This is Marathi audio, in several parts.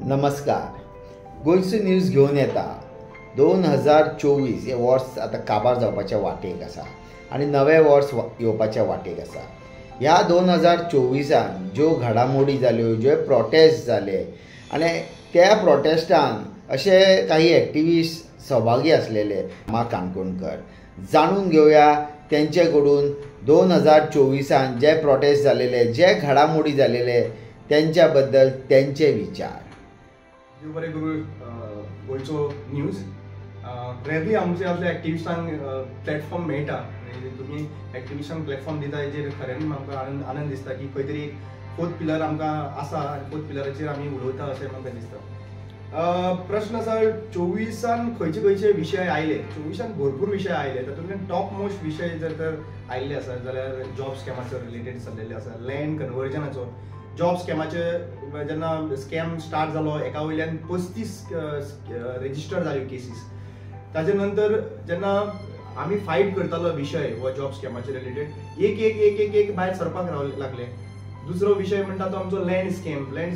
नमस्कार. गोंयचो न्यूज घेवन येता. 2024 हे वर्स आतां काबार जावपाच्या वाटेक आसा आनी नवें वर्स येवपाच्या वाटेक आसा. ह्या 2024 ज्यो घडामोडी जाल्यो, जे प्रोटेस्ट जाले आनी त्या प्रोटेस्टान अशे काही एक्टिविस्ट सहभागी असलेले मा काणकोणकर. जाणून घेवया तेंचे कडून 2024 जे प्रोटेस्ट जालेले, जे घडामोडी जालेले त्यांच्या बद्दल त्यांचे विचार. देव बरें करूं गोंयचो न्यूज. रेरली आमच्या एक्टिविस्टांक प्लॅटफॉर्म मेळटा. तुमी एक्टिविस्टांक प्लॅटफॉर्म दिता हेजेर खऱ्यांनी म्हाका आनंद दिसता की खंय तरी फोर्थ पिलर आमकां आसा आनी फोर्थ पिलराचेर आमी उलयता अशें म्हाका दिसता. प्रश्न आसा 24 खंयचे विशय आयले. 24 भरपूर विशय आयले. तातूंतल्यान टॉप मोस्ट विशय जर तर आयिल्ले आसा जाल्यार जॉब स्कॅमाचो रिलेटेड जाल्लेले आसा. लँड कन्वर्जनाचो जॉब स्कॅमाचे जेन्ना स्कॅम स्टार्ट जालो एका वयल्यान 35 रेजिस्टर जाल्यो केसीस. ताजे नंतर जेन्ना आमी फायट करतालो विशय हो जॉब स्कॅमाचे रिलेटेड एक भायर सरपाक लागले. दुसरो विशय म्हणटा तो आमचो लँड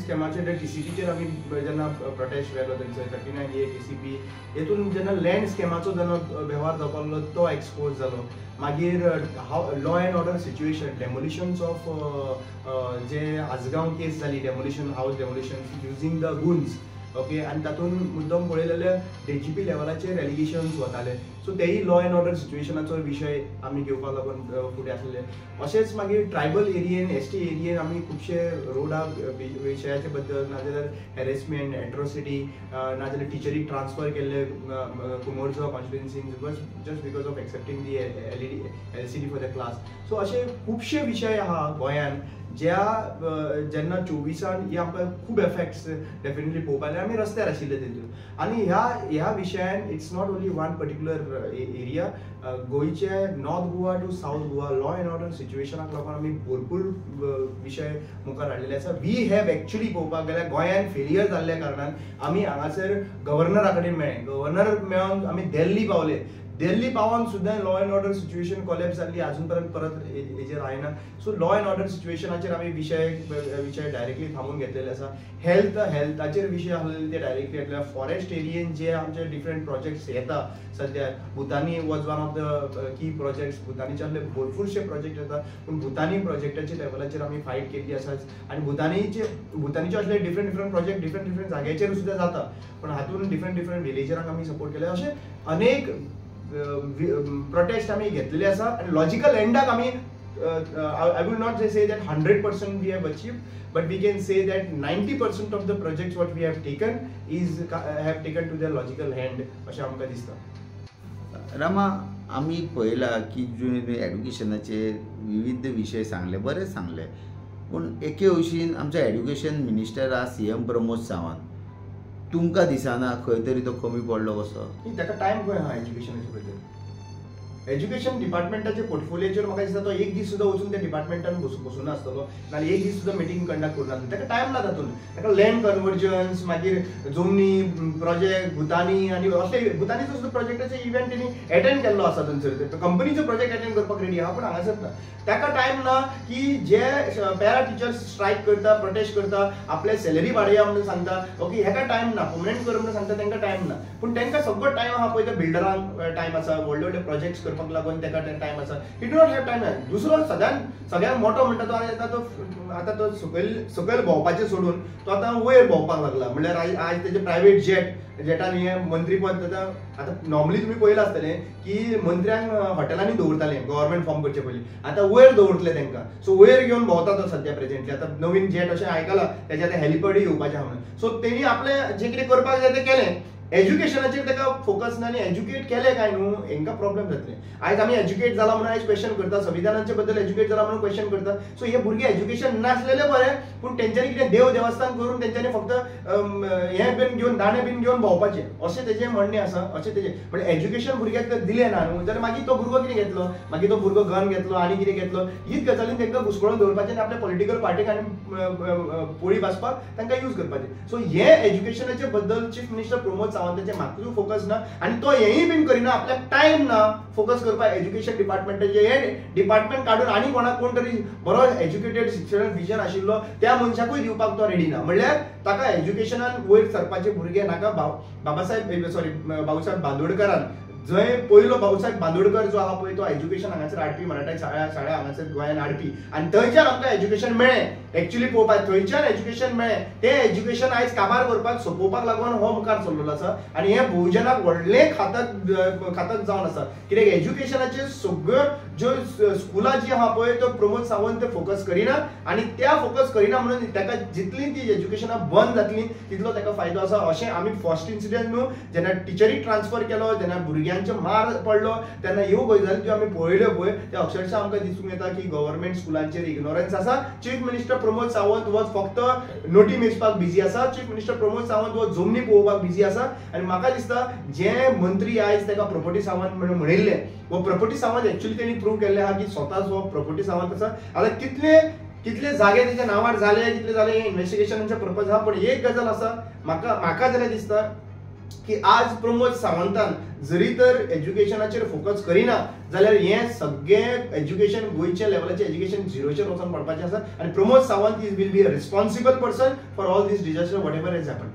स्कॅमाचे टीसीपीचेर आमी जेन्ना प्रोटेस्ट वेलो तेंचो 39A टीसीपी हेतून जेन्ना लँड स्कॅमाचो जेन्ना वेव्हार जावपाक लागलो तो एक्सपोज जालो. मागीर law and order situation, demolitions of जे आजगांव केस जाली, demolition house demolition using the guns. Okay, आनी तातूंत मुद्दम पळयलेले डीजीपी लेवलाचेर एलिगेशन्स वताले. सो तेही लॉ एंड ऑर्डर सिच्युएशनाचो विशय आमी घेवपाक लागून फुडें आसलेले. अशेंच मागीर ट्रायबल एरियेन, एसटी एरियेन आमी खुबशे रोडा विशयाचे बद्दल, नाजाल्यार हॅरेसमेंट, एट्रोसिटी, नाजाल्यार टिचरीक ट्रान्सफर केल्ले कुमोरजो कॉन्स्टिट्युएन्सीन just because of accepting the LCD for the class. So अशे खुबशे विशय आहा गोंयान ज्या जेन्ना 24 हे आमकां खूब एफेक्ट्स डेफिनेटली पळोवपाक आमी रस्त्यार आशिल्ले तेतून. आनी ह्या विशयान it's not only one particular area. गोंयचे north Goa to south Goa law and order सिच्युएशनाक लागून आमी भरपूर विशय मुखार हाडलेले आसा. वी हॅव एक्चुअली पळोवपाक गेल्यार गोंयान फेलियर जाल्ल्या कारणान आमी हांगासर गव्हर्नरा कडेन मेळ्ळे. गव्हर्नर मेळोन आमी दिल्ली पावले. दिल्ली पावन सुद्दां law and order situation collapse जाल्ली अजून पर्यंत परत हेजेर आयना. सो लॉ एंड ऑर्डर सिच्युएशनाचेर आमी विशय डायरेक्टली थांबून घेतलेले आसा. हेल्थाचेर विशय आसलेले ते डायरेक्टली घेतले. फॉरेस्ट एरियेन जे आमचे डिफरंट प्रोजेक्ट्स येता सद्या, Bhutani was one of the key projects. भुतानीचे असले भरपूरशे प्रोजेक्ट येता पूण भुतानी प्रोजेक्टाच्या लेवलाचेर आमी फायट केल्ली आसा. आनी भुतानीचे असले डिफरंट प्रोजेक्ट डिफरंट जाग्याचेर सुद्दां जाता. पण हातून डिफरंट विलेजरांक आमी सपोर्ट केले. अशे अनेक प्रोटेस्ट आमी घेतलेले आसा. आनी लॉजिकल एंडाक आमी I will not say that 100% we have achieved, but we can say that 90% of the projects what we have taken have taken to their logical end अशें आमकां दिसता. रामा, आमी पळयला की एड्युकेशनाचे विविध विशय सांगले, बरें सांगले. पूण एके हौशीन आमचो एड्युकेशन मिनिस्टर आहा CM प्रमोद सावंत. तुमकां दिसना खंय तरी तो कमी पडलो कसो? ताका टायम खंय आहा एज्युकेशनाचे बद्दल? एज्युकेशन डिपार्टमेंटाचे पोर्टफोलियोचेर म्हाका दिसता तो एक दीस सुद्दां वचून त्या डिपार्टमेंटान बसून आसतलो, नाल्यार एक दीस सुद्दां मिटींग कंडक्ट करून आसतलो. ताका टायम ना तातूंत. ताका लँड कन्वर्जन्स, मागीर जमनी प्रोजेक्ट, भुतानी आनी असले भुतानीचो सुद्दां प्रोजेक्टाचे इव्हेंट तेणी अटेंड केल्लो आसा. थंयसर कंपनीचो प्रोजेक्ट अटेंड करपाक रेडी आहा, पूण हांगासर ना. ताका टायम ना की जे पॅरा टिचर्स स्ट्रायक करता, प्रोटेस्ट करता, आपले सॅलरी वाडया म्हणून सांगता. ओके, हेका टायम ना. पर्मनंट कर म्हणून सांगता, तांकां टायम ना. पूण तांकां सगळो टायम आहा पळय त्या बिल्डरांक टायम आसा, व्हडले व्हडले प्रोजेक्ट्स करपाक लागून ताका टायम आसा. ही डू नॉट हॅव टायम. दुसरो सगळ्यात मोठो म्हणटा तो आतां तो सकयल भोंवपाचें सोडून तो आतां वयर भोंवपाक लागला. म्हणल्यार आज तेजे प्रायवेट जेटान हे मंत्री पद आतां नॉर्मली तुमी पळयलां आसतलें की मंत्र्यांक हॉटेलांनी दवरताले गव्हर्नमेंट फॉर्म करचे पयलीं. आतां वयर दवरतले तांकां. सो वयर घेवन भोंवता तो सद्या प्रेझेंटली. आतां नवीन जेट अशें आयकलां तेजे आतां हेलिपॅडूय येवपाचें आहा म्हणून. सो तेणी आपले जे कितें करपाक जाय तें केलें. एज्युकेशनाचेर ताका फोकस ना आनी एज्युकेट केलें काय न्हू हांकां प्रॉब्लेम जातले. आयज आमी एज्युकेट जाला म्हणून आयज क्वेश्चन करता, संविधानाचे बद्दल एज्युकेट जाला म्हणून क्वेश्चन करता. सो हे भुरगे एज्युकेशन नासलेले बरें, पूण तेंच्यांनी कितें देवस्थान करून तेंच्यांनी फक्त हें बीन घेवन दाणे बीन घेवन भोंवपाचें अशें तेजें म्हणणें आसा. अशें तेजें म्हणजे एज्युकेशन भुरग्याक दिलें ना न्हू जाल्यार मागीर तो भुरगो कितें घेतलो, मागीर तो भुरगो गन घेतलो आनी कितें घेतलो. हीच गजालीन तांकां घुसखोळून दवरपाचें आनी आपल्या पॉलिटिकल पार्टीक आनी पोळी भाजपाक तांकां यूज करपाचें. सो हे एज्युकेशनाचे बद्दल चीफ मिनिस्टर प्रमोद सावंताचे मातूय फोकस ना आनी तो हेय बीन करिना आपल्याक टायम ना फोकस करपाक एज्युकेशन डिपार्टमेंटाचे हे डिपार्टमेंट काडून आनी कोणाक कोण तरी बरो एज्युकेटेड शिक्षण विजन आशिल्लो त्या मनशाकूय दिवपाक तो रेडी ना म्हणल्यार ताका एज्युकेशनान वयर सरपाचे भुरगे नाका भाऊसाहेब बांदोडकरान जंय पयलो भाऊसाहेब बांदोडकर जो आहा पळय तो एज्युकेशन हांगासर हाडपी मराठा शाळा हांगासर गोंयान हाडपी आनी थंयच्यान आमकां एज्युकेशन मेळ्ळें एक्चुअली पळोवपाक थंयच्यान एज्युकेशन मेळ्ळें तें एज्युकेशन आयज काबार करपाक सोपोवपाक लागून हो मुखार चल्लेलो आसा आनी हे भोवजनाक व्हडलें खातक जावन आसा कित्याक एज्युकेशनाचे सगळ्यो ज्यो स्कुलां जी आहा पळय तो प्रमोद सावंत फोकस करिना आनी त्या फोकस करिना म्हणून ताका जितली ती एज्युकेशनां बंद जातली तितलो ताका फायदो आसा अशें आमी फर्स्ट इन्सिडेंट न्हू जेन्ना टिचरीक ट्रान्सफर केलो जेन्ना भुरग्यांचे मार पडलो तेन्ना ह्यो गजाली ज्यो आमी पळयल्यो पळय ते अक्षरशः आमकां दिसून येता की गव्हर्नमेंट स्कुलांचेर इग्नोरन्स आसा चीफ मिनिस्टर प्रमोद सावंत हो फक्त नोटी मेजपाक बिजी आसा चीफ मिनिस्टर प्रमोद सावंत हो जमनी पळोवपाक बिजी आसा आनी म्हाका दिसता जे मंत्री आयज ताका प्रॉपर्टी सावंत म्हणून म्हणिल्ले वो प्रॉपर्टी सावंत एक्चुअली तेणी प्रूव केल्ले आहा की स्वताच हो प्रॉपर्टी सावंत आसा आतां कितले जागे तेच्या नांवार झाले कितले झाले इन्व्हेस्टिगेशनाचे पर्पज आहा पण एक गजाल आसा म्हाका जाल्यार दिसता की आज प्रमोद सावंतान जरी तर एज्युकेशनाचेर फोकस करिना जाल्यार हे सगळें एज्युकेशन गोंयच्या लेवलाचें एज्युकेशन झिरोचेर वचून पडपाचें आसा आनी Pramod Sawant will be a responsible person for all these disaster what ever has happen